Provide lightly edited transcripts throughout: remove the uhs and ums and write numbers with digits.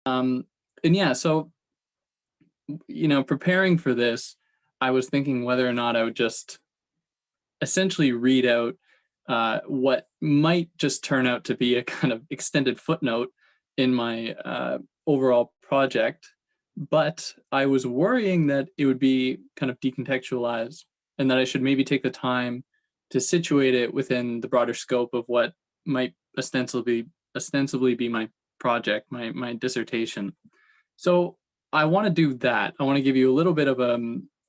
Um, and yeah, so, preparing for this, I was thinking whether or not I would just essentially read out what might just turn out to be a kind of extended footnote in my overall project. But I was worrying that it would be kind of decontextualized and that I should maybe take the time to situate it within the broader scope of what might ostensibly be my project, my dissertation. So I want to do that. I want to give you a little bit of a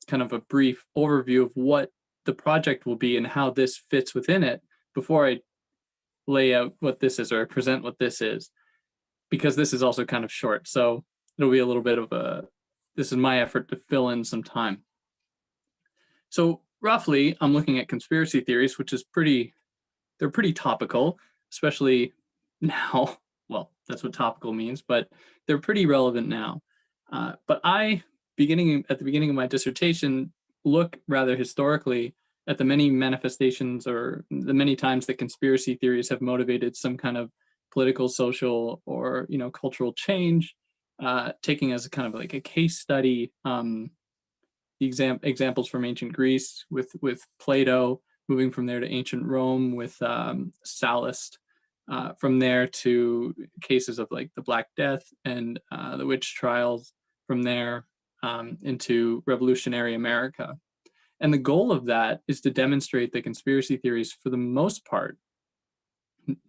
kind of a brief overview of what the project will be and how this fits within it before I lay out what this is or present what this is, because this is also kind of short. So it'll be a little bit of this is my effort to fill in some time. So roughly, I'm looking at conspiracy theories, which is they're pretty topical, especially now. Well, that's what topical means, but they're pretty relevant now. But at the beginning of my dissertation, look rather historically at the many manifestations or the many times that conspiracy theories have motivated some kind of political, social, or cultural change, taking as a kind of like a case study the examples from ancient Greece with Plato, moving from there to ancient Rome with Sallust, from there to cases of like the Black Death and the witch trials, from there into revolutionary America. And the goal of that is to demonstrate that conspiracy theories, for the most part,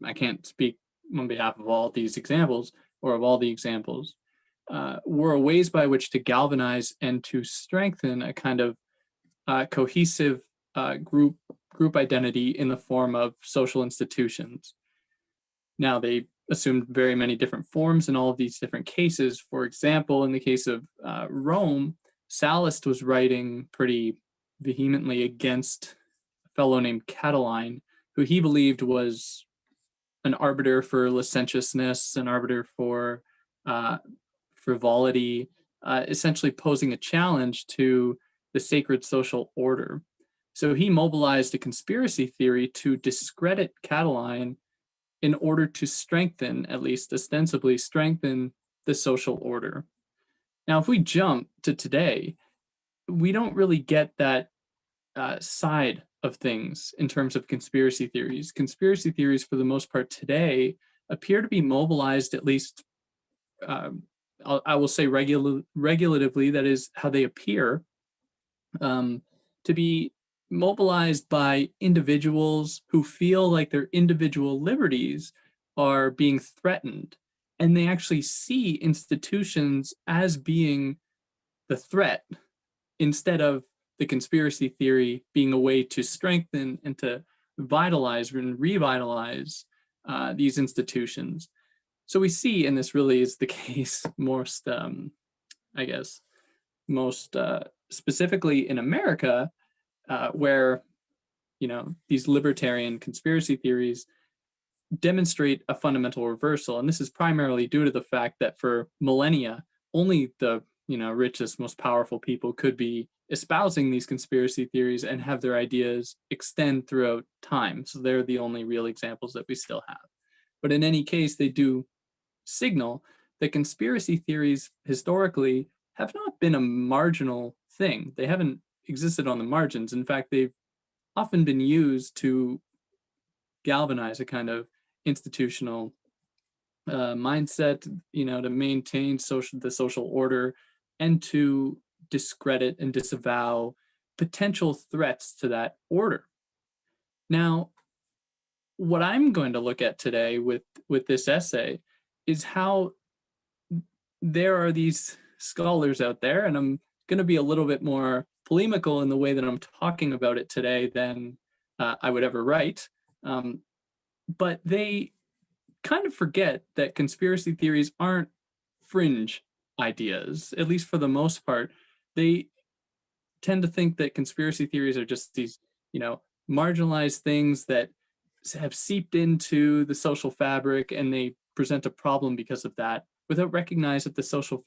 I can't speak on behalf of all these examples or of all the examples, were ways by which to galvanize and to strengthen a kind of cohesive group identity in the form of social institutions. Now, they assumed very many different forms in all of these different cases. For example, in the case of Rome, Sallust was writing pretty vehemently against a fellow named Catiline, who he believed was an arbiter for licentiousness, an arbiter for frivolity, essentially posing a challenge to the sacred social order. So he mobilized a conspiracy theory to discredit Catiline in order to strengthen, at least ostensibly strengthen, the social order. Now, if we jump to today, we don't really get that side of things in terms of conspiracy theories. Conspiracy theories, for the most part today, appear to be mobilized, at least I will say regulatively, that is how they appear, to be mobilized by individuals who feel like their individual liberties are being threatened. And they actually see institutions as being the threat instead of the conspiracy theory being a way to strengthen and to vitalize and revitalize these institutions. So we see, and this really is the case most, I guess, most specifically in America, where these libertarian conspiracy theories demonstrate a fundamental reversal, and this is primarily due to the fact that for millennia, only the richest, most powerful people could be espousing these conspiracy theories and have their ideas extend throughout time. So they're the only real examples that we still have. But in any case, they do signal that conspiracy theories historically have not been a marginal thing. They haven't existed on the margins. In fact, they've often been used to galvanize a kind of institutional mindset, to maintain the social order and to discredit and disavow potential threats to that order. Now, what I'm going to look at today with this essay is how there are these scholars out there, and I'm going to be a little bit more polemical in the way that I'm talking about it today than I would ever write. But they kind of forget that conspiracy theories aren't fringe ideas, at least for the most part. They tend to think that conspiracy theories are just these, marginalized things that have seeped into the social fabric, and they present a problem because of that, without recognizing that the social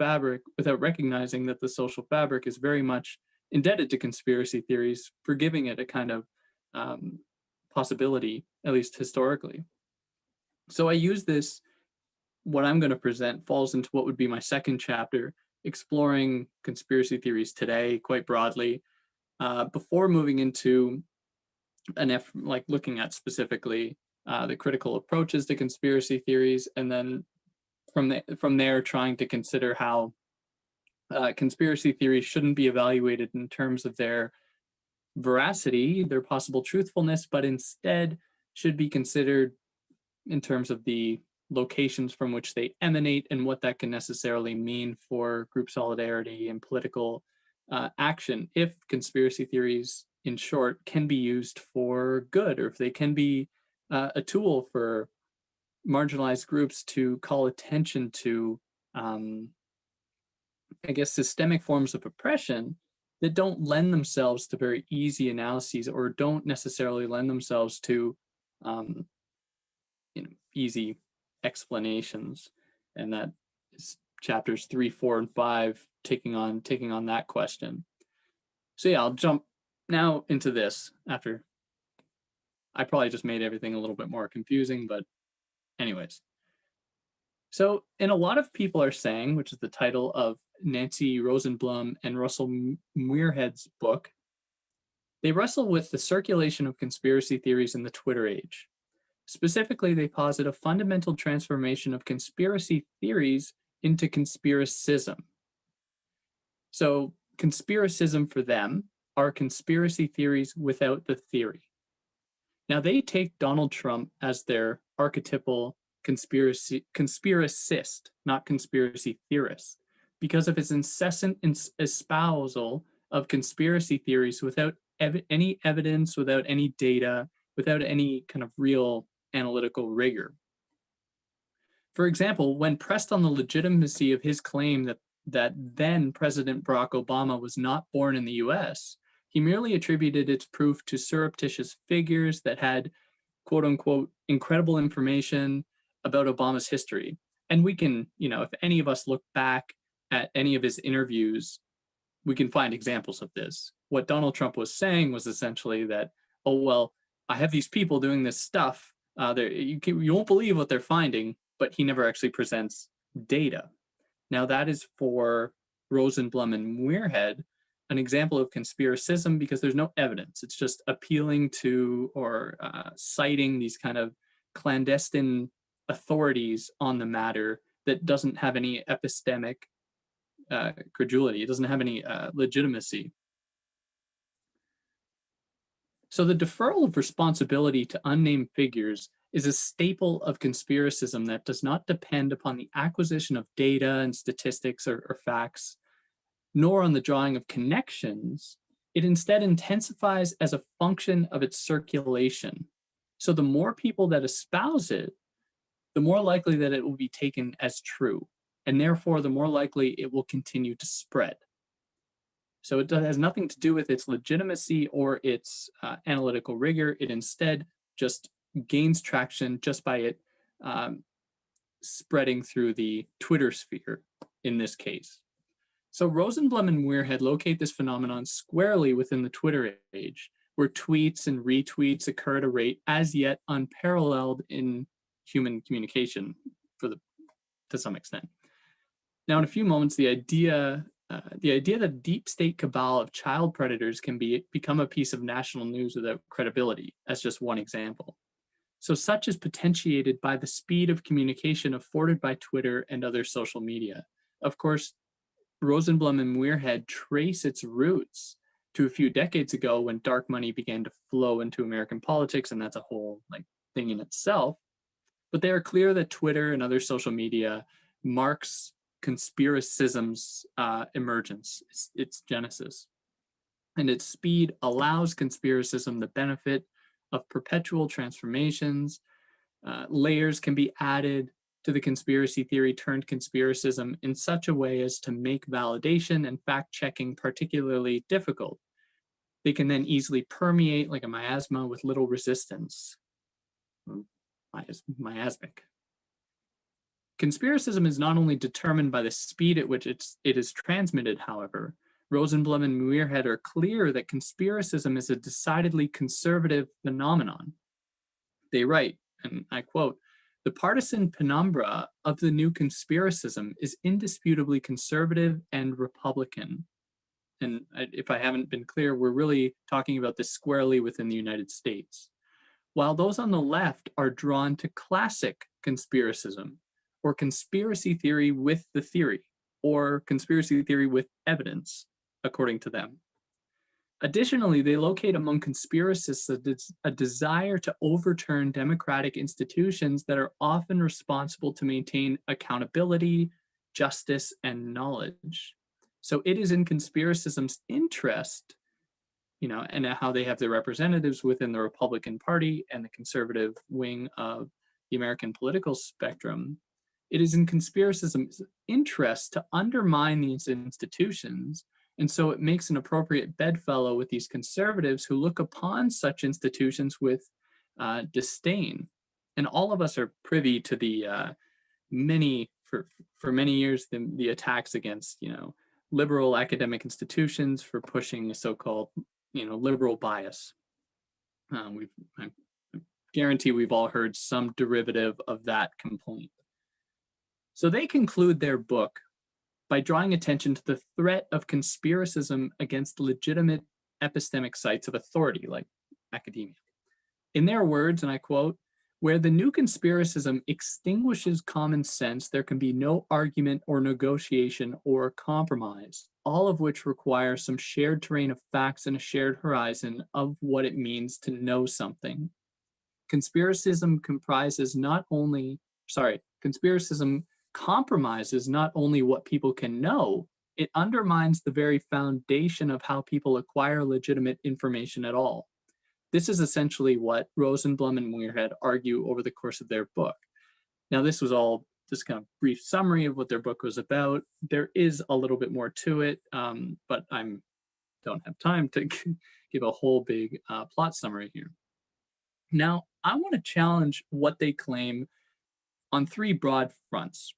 fabric is very much indebted to conspiracy theories for giving it a kind of possibility, at least historically. So I use this what I'm going to present falls into what would be my second chapter, exploring conspiracy theories today quite broadly, before moving into like looking at specifically the critical approaches to conspiracy theories, and then from there trying to consider how conspiracy theories shouldn't be evaluated in terms of their veracity, their possible truthfulness, but instead should be considered in terms of the locations from which they emanate and what that can necessarily mean for group solidarity and political action, if conspiracy theories, in short, can be used for good, or if they can be a tool for marginalized groups to call attention to, I guess, systemic forms of oppression that don't lend themselves to very easy analyses, or don't necessarily lend themselves to um, easy explanations. And that is chapters 3, 4, and 5 taking on that question. So yeah, I'll jump now into this after I probably just made everything a little bit more confusing, but anyways. So, and a lot of people are saying, which is the title of Nancy Rosenblum and Russell Muirhead's book, they wrestle with the circulation of conspiracy theories in the Twitter age. Specifically, they posit a fundamental transformation of conspiracy theories into conspiracism. So, conspiracism for them are conspiracy theories without the theory. Now, they take Donald Trump as their archetypal conspiracist, not conspiracy theorist, because of his incessant espousal of conspiracy theories without any evidence, without any data, without any kind of real analytical rigor. For example, when pressed on the legitimacy of his claim that then President Barack Obama was not born in the US, he merely attributed its proof to surreptitious figures that had, quote unquote, incredible information about Obama's history. And we can, if any of us look back at any of his interviews, we can find examples of this. What Donald Trump was saying was essentially that, oh, well, I have these people doing this stuff. You won't believe what they're finding, but he never actually presents data. Now, that is for Rosenblum and Muirhead an example of conspiracism, because there's no evidence. It's just appealing to or citing these kind of clandestine authorities on the matter that doesn't have any epistemic credulity. It doesn't have any legitimacy. So the deferral of responsibility to unnamed figures is a staple of conspiracism that does not depend upon the acquisition of data and statistics or facts, nor on the drawing of connections. It instead intensifies as a function of its circulation. So the more people that espouse it, the more likely that it will be taken as true, and therefore the more likely it will continue to spread. So it has nothing to do with its legitimacy or its analytical rigor. It instead just gains traction just by it spreading through the Twitter sphere in this case. So Rosenblum and Muirhead locate this phenomenon squarely within the Twitter age, where tweets and retweets occur at a rate as yet unparalleled in human communication to some extent. Now, in a few moments, the idea that deep state cabal of child predators can become a piece of national news without credibility, as just one example. So such is potentiated by the speed of communication afforded by Twitter and other social media. Of course, Rosenblum and Muirhead trace its roots to a few decades ago when dark money began to flow into American politics, and that's a whole thing in itself. But they are clear that Twitter and other social media marks conspiracism's emergence, its genesis. And its speed allows conspiracism the benefit of perpetual transformations. Layers can be added to the conspiracy theory turned conspiracism in such a way as to make validation and fact-checking particularly difficult. They can then easily permeate like a miasma with little resistance. Miasmic. Conspiracism is not only determined by the speed at which it is transmitted, however. Rosenblum and Muirhead are clear that conspiracism is a decidedly conservative phenomenon. They write, and I quote, The partisan penumbra of the new conspiracism is indisputably conservative and Republican. And if I haven't been clear, we're really talking about this squarely within the United States. While those on the left are drawn to classic conspiracism, or conspiracy theory with the theory, or conspiracy theory with evidence, according to them. Additionally, they locate among conspiracists a desire to overturn democratic institutions that are often responsible to maintain accountability, justice, and knowledge. So it is in conspiracism's interest, and how they have their representatives within the Republican Party and the conservative wing of the American political spectrum. It is in conspiracism's interest to undermine these institutions, and so it makes an appropriate bedfellow with these conservatives who look upon such institutions with disdain. And all of us are privy to the for many years, the attacks against, liberal academic institutions for pushing a so-called, liberal bias. I guarantee we've all heard some derivative of that complaint. So they conclude their book by drawing attention to the threat of conspiracism against legitimate epistemic sites of authority, like academia. In their words, and I quote, "Where the new conspiracism extinguishes common sense, there can be no argument or negotiation or compromise, all of which require some shared terrain of facts and a shared horizon of what it means to know something. Conspiracism compromises not only what people can know, it undermines the very foundation of how people acquire legitimate information at all." This is essentially what Rosenblum and Muirhead argue over the course of their book. Now, this was all just kind of brief summary of what their book was about. There is a little bit more to it, but I don't have time to give a whole big plot summary here. Now, I want to challenge what they claim on three broad fronts.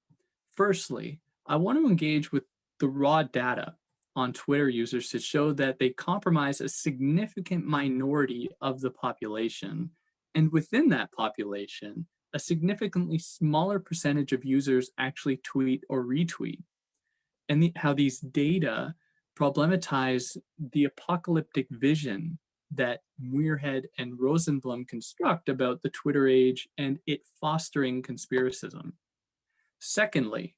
Firstly, I want to engage with the raw data on Twitter users to show that they compromise a significant minority of the population. And within that population, a significantly smaller percentage of users actually tweet or retweet. And how these data problematize the apocalyptic vision that Muirhead and Rosenblum construct about the Twitter age and it fostering conspiracism. Secondly,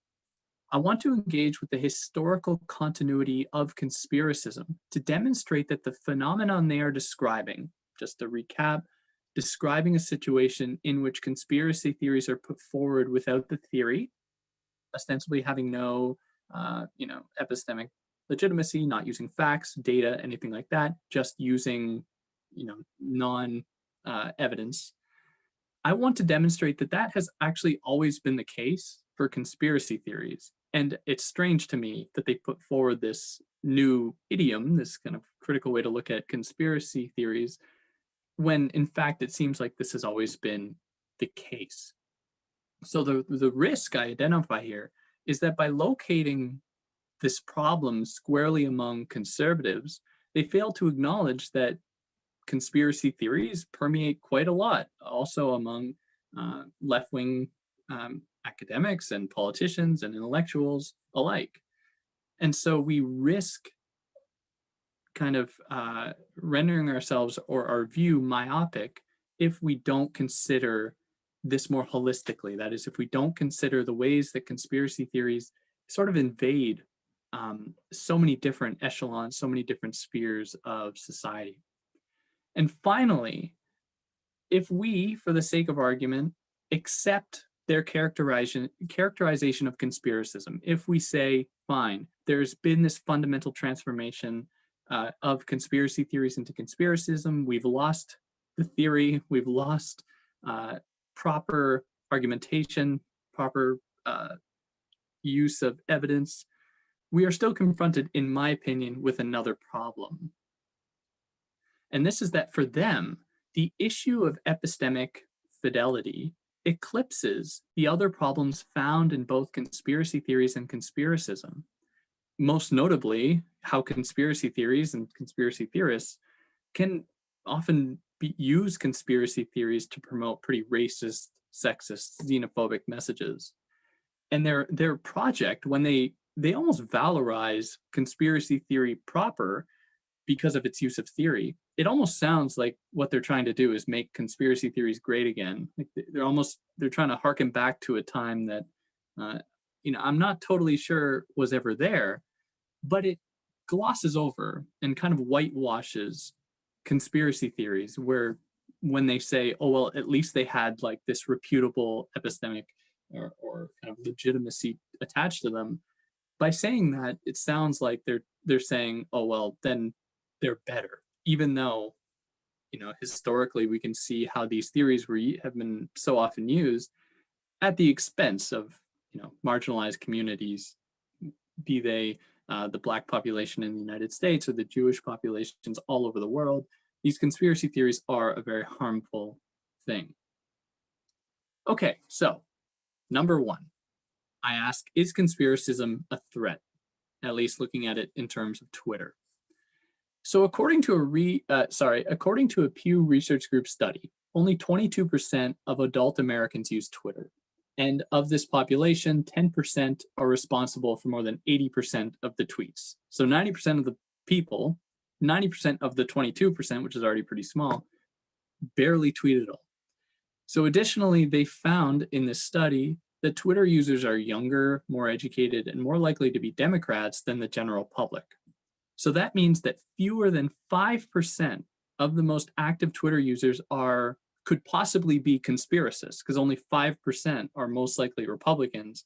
I want to engage with the historical continuity of conspiracism to demonstrate that the phenomenon they are describing, just to recap, describing a situation in which conspiracy theories are put forward without the theory, ostensibly having no, epistemic legitimacy, not using facts, data, anything like that, just using, non-evidence. I want to demonstrate that that has actually always been the case for conspiracy theories. And it's strange to me that they put forward this new idiom, this kind of critical way to look at conspiracy theories, when in fact it seems like this has always been the case. So the risk I identify here is that by locating this problem squarely among conservatives, they fail to acknowledge that conspiracy theories permeate quite a lot, also among left-wing academics and politicians and intellectuals alike. And so we risk kind of rendering ourselves or our view myopic if we don't consider this more holistically. That is, if we don't consider the ways that conspiracy theories sort of invade so many different echelons, so many different spheres of society. And finally, if we, for the sake of argument, accept their characterization of conspiracism, if we say, fine, there's been this fundamental transformation of conspiracy theories into conspiracism, we've lost the theory, we've lost proper argumentation, proper use of evidence, we are still confronted, in my opinion, with another problem. And this is that for them, the issue of epistemic fidelity eclipses the other problems found in both conspiracy theories and conspiracism. Most notably, how conspiracy theories and conspiracy theorists can often use conspiracy theories to promote pretty racist sexist, xenophobic messages. And their project, when they almost valorize conspiracy theory proper because of its use of theory, it almost sounds like what they're trying to do is make conspiracy theories great again. Like they're trying to harken back to a time that uh, I'm not totally sure was ever there, but it glosses over and kind of whitewashes conspiracy theories where when they say, oh well, at least they had like this reputable epistemic or kind of legitimacy attached to them. By saying that, it sounds like they're saying, oh well, then they're better, even though historically we can see how these theories have been so often used at the expense of marginalized communities, be they the Black population in the United States or the Jewish populations all over the world. These conspiracy theories are a very harmful thing. Okay, so number one, I ask, is conspiracism a threat? At least looking at it in terms of Twitter. So according to a Pew Research Group study, only 22% of adult Americans use Twitter. And of this population, 10% are responsible for more than 80% of the tweets. So 90% of the people, 90% of the 22%, which is already pretty small, barely tweet at all. So additionally, they found in this study that Twitter users are younger, more educated, and more likely to be Democrats than the general public. So that means that fewer than 5% of the most active Twitter users could possibly be conspiracists, because only 5% are most likely Republicans.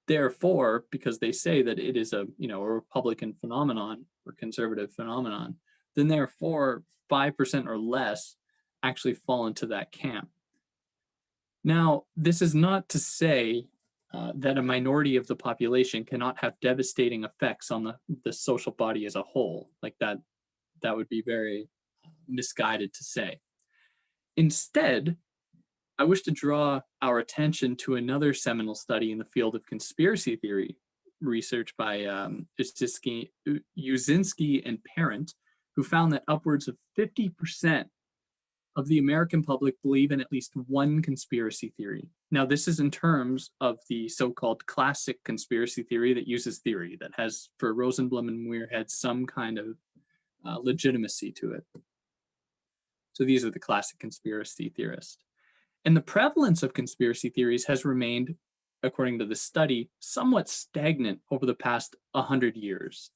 Therefore, because they say that it is a Republican phenomenon or conservative phenomenon, then therefore 5% or less actually fall into that camp. Now, this is not to say that a minority of the population cannot have devastating effects on the social body as a whole. Like that would be very misguided to say. Instead, I wish to draw our attention to another seminal study in the field of conspiracy theory research by Uzinski and Parent, who found that upwards of 50% of the American public believe in at least one conspiracy theory. Now, this is in terms of the so-called classic conspiracy theory that uses theory, that has, for Rosenblum and Muirhead, some kind of legitimacy to it. So these are the classic conspiracy theorists. And the prevalence of conspiracy theories has remained, according to the study, somewhat stagnant over the past 100 years.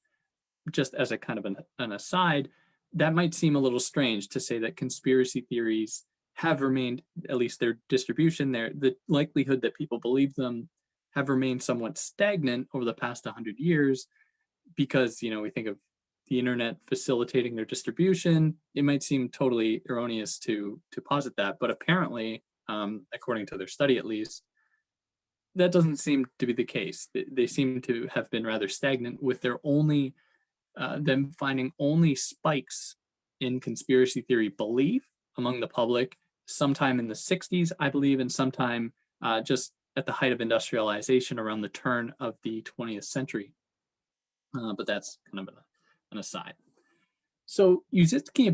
Just as a kind of an aside, that might seem a little strange to say that conspiracy theories have remained, at least their distribution, the likelihood that people believe them have remained somewhat stagnant over the past 100 years, because we think of the internet facilitating their distribution. It might seem totally erroneous to posit that, but apparently, according to their study at least, that doesn't seem to be the case. They seem to have been rather stagnant, with them finding only spikes in conspiracy theory belief among the public sometime in the 60s, I believe, and sometime just at the height of industrialization around the turn of the 20th century. But that's kind of an aside. So Uzinski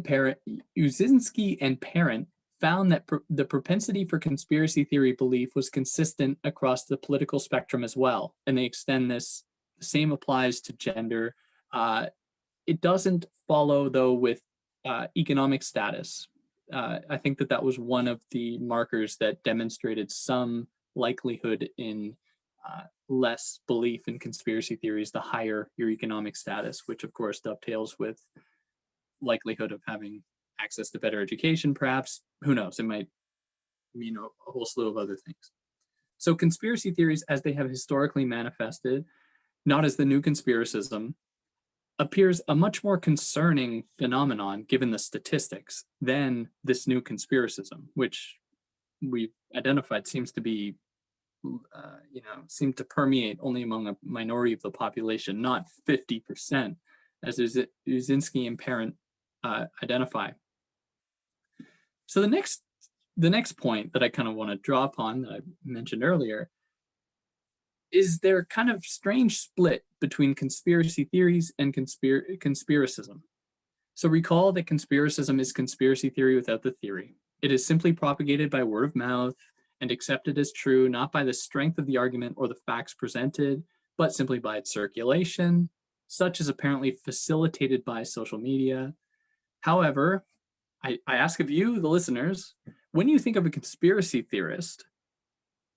and Parent found that the propensity for conspiracy theory belief was consistent across the political spectrum as well. And they extend this, the same applies to gender. It doesn't follow, though, with economic status. I think that was one of the markers that demonstrated some likelihood in less belief in conspiracy theories, the higher your economic status, which of course dovetails with likelihood of having access to better education, perhaps. Who knows? It might mean a whole slew of other things. So conspiracy theories, as they have historically manifested, not as the new conspiracism, appears a much more concerning phenomenon given the statistics than this new conspiracism, which we've identified seems to be, seem to permeate only among a minority of the population, not 50%, as Uzinski and Parent identify. So the next point that I kind of want to draw upon, that I mentioned earlier, is their kind of strange split between conspiracy theories and conspiracism. So recall that conspiracism is conspiracy theory without the theory. It is simply propagated by word of mouth and accepted as true, not by the strength of the argument or the facts presented, but simply by its circulation, such as apparently facilitated by social media. However, I ask of you, the listeners, when you think of a conspiracy theorist,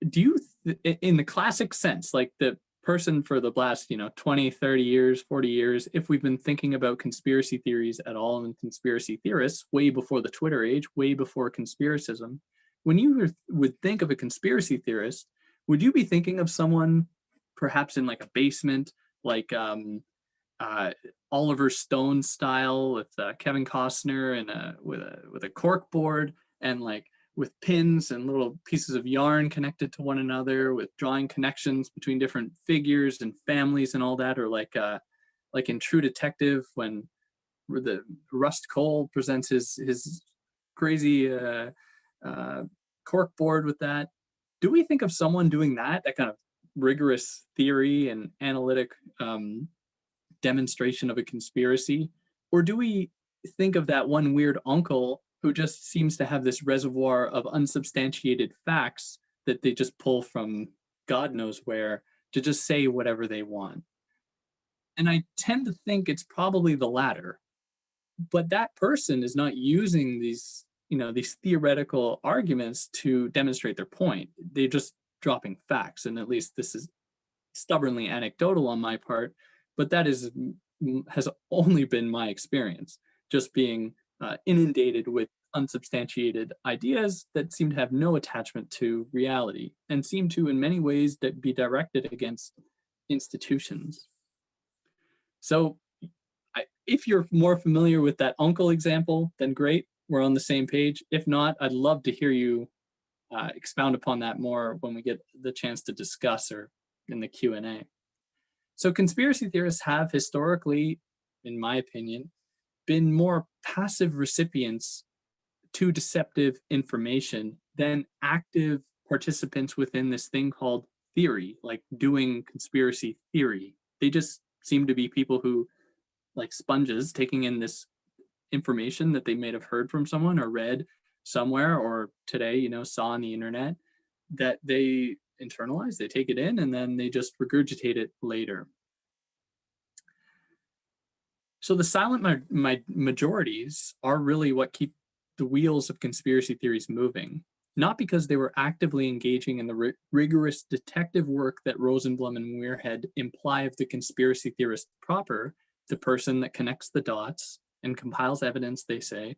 do you, in the classic sense, like the person for the last, 20, 30 years, 40 years, if we've been thinking about conspiracy theories at all and conspiracy theorists way before the Twitter age, way before conspiracism, when you would think of a conspiracy theorist, would you be thinking of someone perhaps in like a basement, like Oliver Stone style with Kevin Costner and with a cork board and like with pins and little pieces of yarn connected to one another, with drawing connections between different figures and families and all that, or like in True Detective when the Rust Cole presents his crazy cork board with that. Do we think of someone doing that kind of rigorous theory and analytic demonstration of a conspiracy? Or do we think of that one weird uncle who just seems to have this reservoir of unsubstantiated facts that they just pull from God knows where to just say whatever they want? And I tend to think it's probably the latter. But that person is not using these theoretical arguments to demonstrate their point. They're just dropping facts. And at least this is stubbornly anecdotal on my part, but that has only been my experience, just being inundated with unsubstantiated ideas that seem to have no attachment to reality and seem to, in many ways, be directed against institutions. So if you're more familiar with that uncle example, then great, we're on the same page. If not, I'd love to hear you expound upon that more when we get the chance to discuss or in the Q&A. So conspiracy theorists have historically, in my opinion, been more passive recipients to deceptive information than active participants within this thing called theory, like doing conspiracy theory. They just seem to be people who, like sponges, taking in this information that they may have heard from someone or read somewhere or today, saw on the internet, that they internalize, they take it in, and then they just regurgitate it later. So the silent majorities are really what keep the wheels of conspiracy theories moving, not because they were actively engaging in the rigorous detective work that Rosenblum and Muirhead imply of the conspiracy theorist proper, the person that connects the dots and compiles evidence, they say,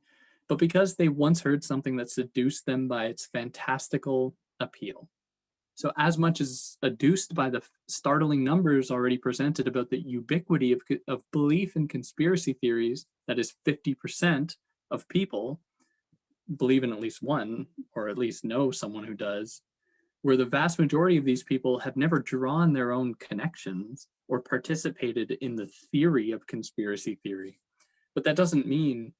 but because they once heard something that seduced them by its fantastical appeal. So as much as adduced by the startling numbers already presented about the ubiquity of belief in conspiracy theories, that is 50% of people believe in at least one, or at least know someone who does, where the vast majority of these people have never drawn their own connections or participated in the theory of conspiracy theory. But that doesn't mean,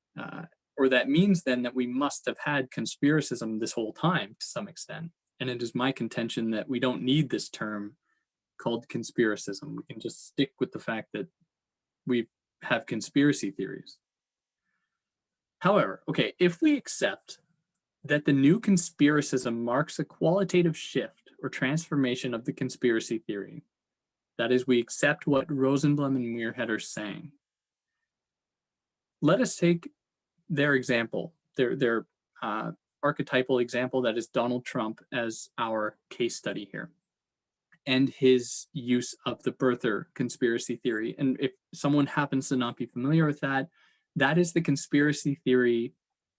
or that means then that we must have had conspiracism this whole time to some extent. And it is my contention that we don't need this term called conspiracism. We can just stick with the fact that we have conspiracy theories. However, okay, if we accept that the new conspiracism marks a qualitative shift or transformation of the conspiracy theory, that is, we accept what Rosenblum and Muirhead are saying, let us take their example, their archetypal example, that is Donald Trump, as our case study here, and his use of the birther conspiracy theory. And if someone happens to not be familiar with that, that is the conspiracy theory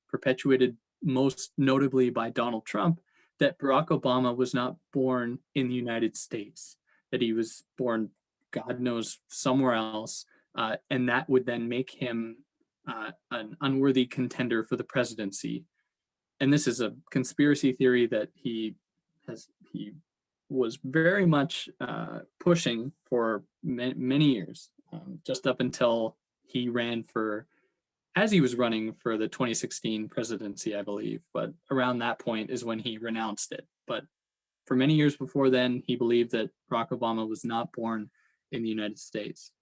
perpetuated most notably by Donald Trump, that Barack Obama was not born in the United States, that he was born, God knows, somewhere else, and that would then make him an unworthy contender for the presidency. And this is a conspiracy theory that he was very much pushing for many years, just up until he ran for, as he was running for the 2016 presidency, I believe. But around that point is when he renounced it. But for many years before then, he believed that Barack Obama was not born in the United States.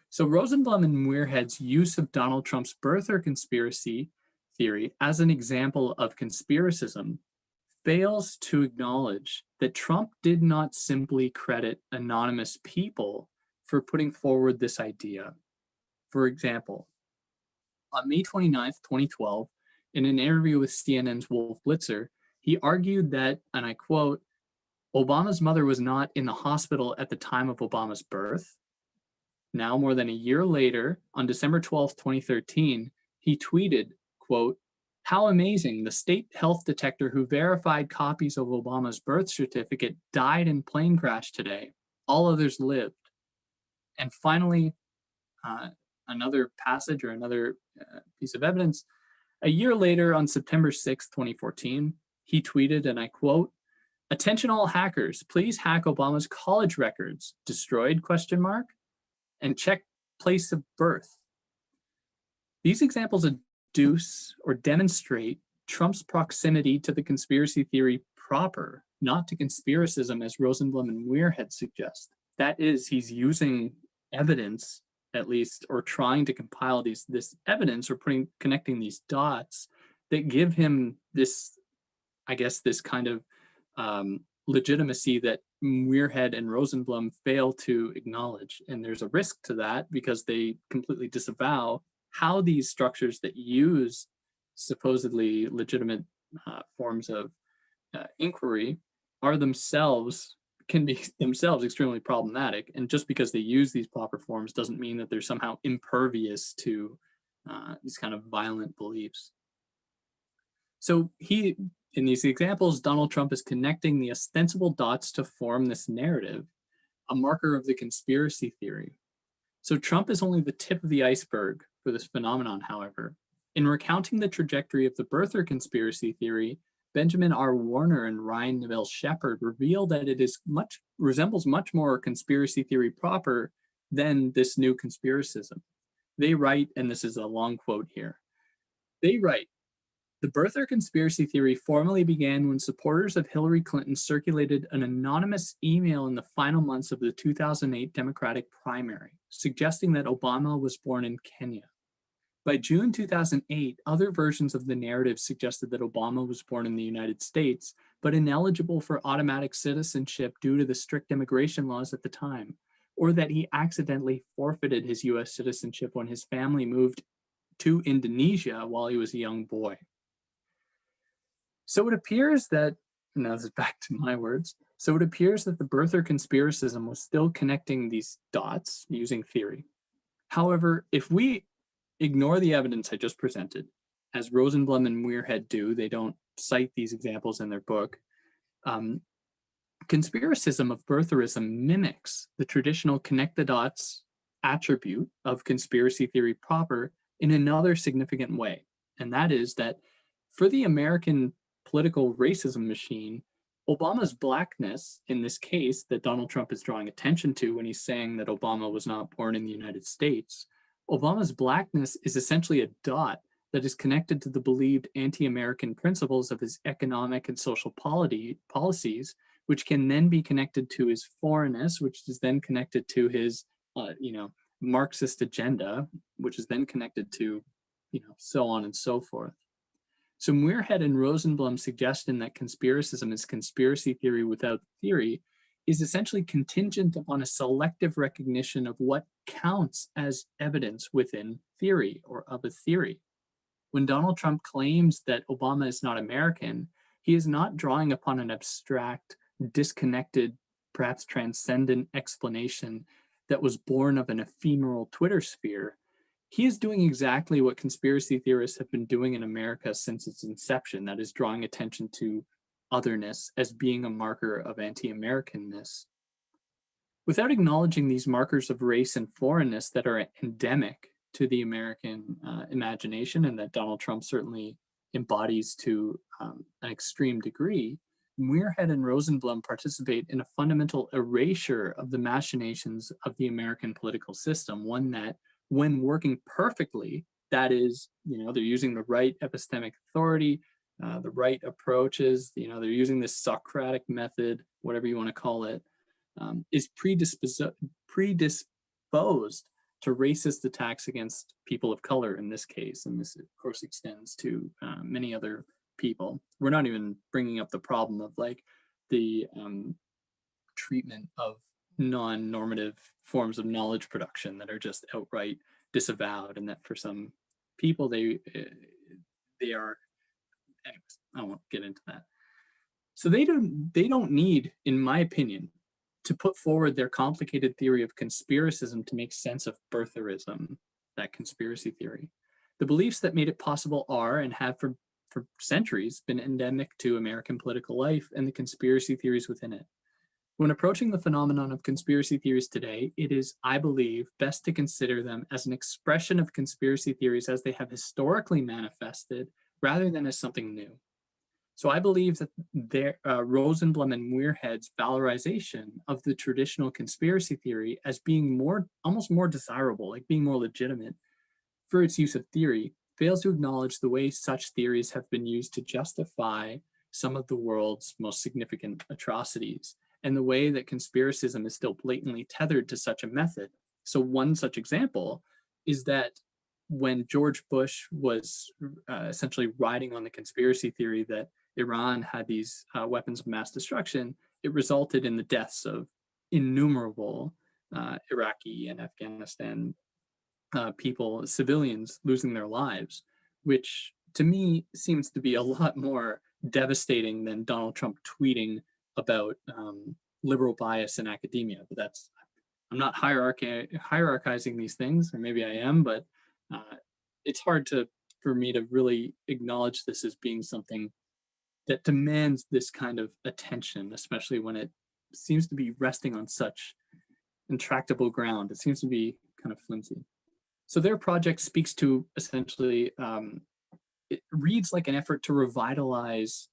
So Rosenblum and Muirhead's use of Donald Trump's birther conspiracy theory as an example of conspiracism fails to acknowledge that Trump did not simply credit anonymous people for putting forward this idea. For example, on May 29th, 2012, in an interview with CNN's Wolf Blitzer, he argued that, and I quote, Obama's mother was not in the hospital at the time of Obama's birth. Now, more than a year later, on December 12th, 2013, he tweeted, quote, how amazing, the state health detector who verified copies of Obama's birth certificate died in plane crash today. All others lived. And finally, another passage or another piece of evidence. A year later, on September 6th, 2014, he tweeted, and I quote, attention all hackers, please hack Obama's college records. Destroyed, question mark, and check place of birth. These examples deduce or demonstrate Trump's proximity to the conspiracy theory proper, not to conspiracism as Rosenblum and Muirhead suggest. That is, he's using evidence, at least, or trying to compile this evidence or connecting these dots that give him this, I guess, this kind of legitimacy that Muirhead and Rosenblum fail to acknowledge. And there's a risk to that because they completely disavow how these structures that use supposedly legitimate forms of inquiry can be themselves extremely problematic. And just because they use these proper forms doesn't mean that they're somehow impervious to these kind of violent beliefs. So in these examples, Donald Trump is connecting the ostensible dots to form this narrative, a marker of the conspiracy theory. So Trump is only the tip of the iceberg for this phenomenon, however. In recounting the trajectory of the birther conspiracy theory, Benjamin R. Warner and Ryan Neville Shepard reveal that it resembles much more conspiracy theory proper than this new conspiracism. They write, and this is a long quote here, they write, the birther conspiracy theory formally began when supporters of Hillary Clinton circulated an anonymous email in the final months of the 2008 Democratic primary, suggesting that Obama was born in Kenya. By June 2008, other versions of the narrative suggested that Obama was born in the United States, but ineligible for automatic citizenship due to the strict immigration laws at the time, or that he accidentally forfeited his US citizenship when his family moved to Indonesia while he was a young boy. So it appears that, now this is back to my words, so it appears that the birther conspiracism was still connecting these dots using theory. However, if we ignore the evidence I just presented, as Rosenblum and Muirhead do, they don't cite these examples in their book, conspiracism of birtherism mimics the traditional connect the dots attribute of conspiracy theory proper in another significant way. And that is that for the American political racism machine, Obama's blackness, in this case that Donald Trump is drawing attention to when he's saying that Obama was not born in the United States, Obama's blackness is essentially a dot that is connected to the believed anti-American principles of his economic and social policies, which can then be connected to his foreignness, which is then connected to his, Marxist agenda, which is then connected to, so on and so forth. So Muirhead and Rosenblum's suggestion that conspiracism is conspiracy theory without theory is essentially contingent upon a selective recognition of what counts as evidence within theory or of a theory. When Donald Trump claims that Obama is not American, he is not drawing upon an abstract, disconnected, perhaps transcendent explanation that was born of an ephemeral Twitter sphere. He is doing exactly what conspiracy theorists have been doing in America since its inception, that is drawing attention to otherness as being a marker of anti-Americanness. Without acknowledging these markers of race and foreignness that are endemic to the American imagination and that Donald Trump certainly embodies to an extreme degree, Muirhead and Rosenblum participate in a fundamental erasure of the machinations of the American political system, one that, when working perfectly, that is, they're using the right epistemic authority, the right approaches, they're using this Socratic method, whatever you want to call it, is predisposed to racist attacks against people of color in this case. And this, of course, extends to many other people. We're not even bringing up the problem of like the treatment of non-normative forms of knowledge production that are just outright disavowed, and that for some people they are. Anyways, I won't get into that. So they don't need, in my opinion, to put forward their complicated theory of conspiracism to make sense of birtherism, that conspiracy theory. The beliefs that made it possible are and have for centuries been endemic to American political life and the conspiracy theories within it. When approaching the phenomenon of conspiracy theories today, it is, I believe, best to consider them as an expression of conspiracy theories as they have historically manifested rather than as something new. So I believe that Rosenblum and Muirhead's valorization of the traditional conspiracy theory as being almost more desirable, like being more legitimate for its use of theory, fails to acknowledge the way such theories have been used to justify some of the world's most significant atrocities, and the way that conspiracism is still blatantly tethered to such a method. So one such example is that when George Bush was essentially riding on the conspiracy theory that Iran had these weapons of mass destruction, it resulted in the deaths of innumerable Iraqi and Afghanistan people, civilians losing their lives, which to me seems to be a lot more devastating than Donald Trump tweeting about liberal bias in academia. But I'm not hierarchizing these things, or maybe I am, but it's hard for me to really acknowledge this as being something that demands this kind of attention, especially when it seems to be resting on such intractable ground. It seems to be kind of flimsy. So their project speaks to essentially, it reads like an effort to revitalize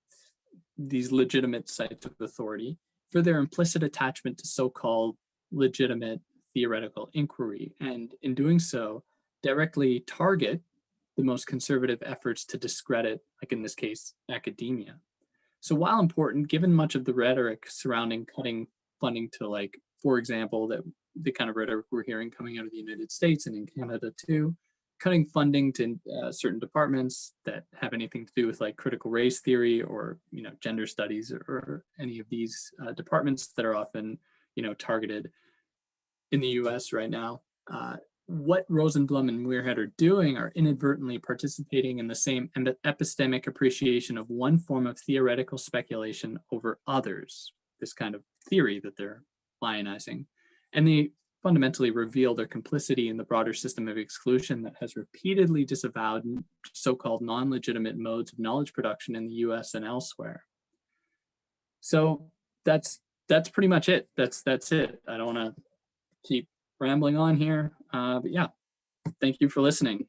these legitimate sites of authority for their implicit attachment to so-called legitimate theoretical inquiry, and in doing so, directly target the most conservative efforts to discredit, like in this case, academia. So while important, given much of the rhetoric surrounding cutting funding to, like, for example, that the kind of rhetoric we're hearing coming out of the United States and in Canada too, cutting funding to certain departments that have anything to do with like critical race theory or gender studies or any of these departments that are often targeted in the U.S. right now. What Rosenblum and Muirhead are doing are inadvertently participating in the same epistemic appreciation of one form of theoretical speculation over others, this kind of theory that they're lionizing. And they fundamentally reveal their complicity in the broader system of exclusion that has repeatedly disavowed so-called non-legitimate modes of knowledge production in the US and elsewhere. So that's pretty much it. That's it. I don't want to keep rambling on here. But yeah, thank you for listening.